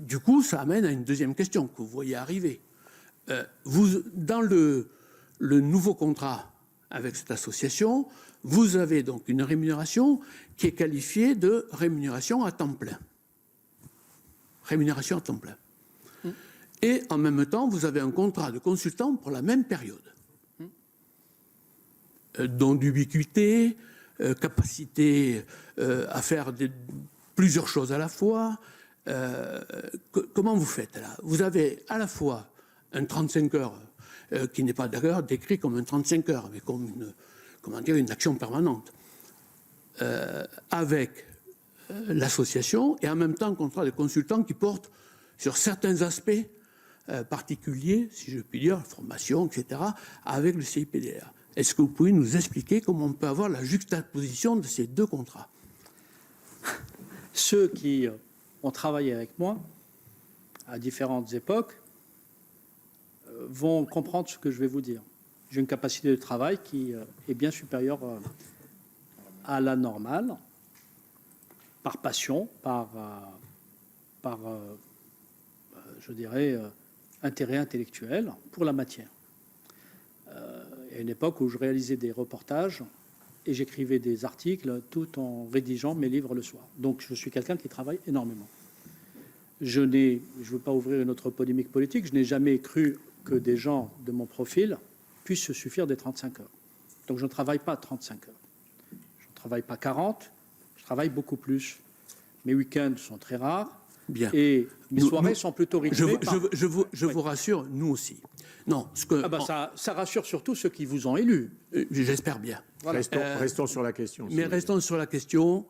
du coup, ça amène à une deuxième question que vous voyez arriver. Dans le nouveau contrat avec cette association, vous avez donc une rémunération qui est qualifiée de rémunération à temps plein. Rémunération à temps plein. Et en même temps, vous avez un contrat de consultant pour la même période. Dont d'ubiquité, capacité à faire plusieurs choses à la fois. Comment vous faites là? Vous avez à la fois un 35 heures qui n'est pas d'ailleurs décrit comme un 35 heures, mais comme une action permanente, avec l'association, et en même temps un contrat de consultant qui porte sur certains aspects particuliers, si je puis dire, formation, etc., avec le CIPDR. Est-ce que vous pouvez nous expliquer comment on peut avoir la juxtaposition de ces deux contrats? Ceux qui ont travaillé avec moi à différentes époques vont comprendre ce que je vais vous dire. J'ai une capacité de travail qui est bien supérieure à la normale, par passion, par je dirais, intérêt intellectuel pour la matière. Il y a une époque où je réalisais des reportages et j'écrivais des articles tout en rédigeant mes livres le soir. Donc je suis quelqu'un qui travaille énormément. Je ne veux pas ouvrir une autre polémique politique, je n'ai jamais cru que des gens de mon profil puissent se suffire des 35 heures. Donc je ne travaille pas 35 heures. Je ne travaille pas 40, je travaille beaucoup plus. Mes week-ends sont très rares. Bien. Et mes soirées sont plutôt rythmées. Je vous rassure, nous aussi. Non, ça rassure surtout ceux qui vous ont élu. J'espère bien. Voilà. Restons sur la question. Mais restons sur la question.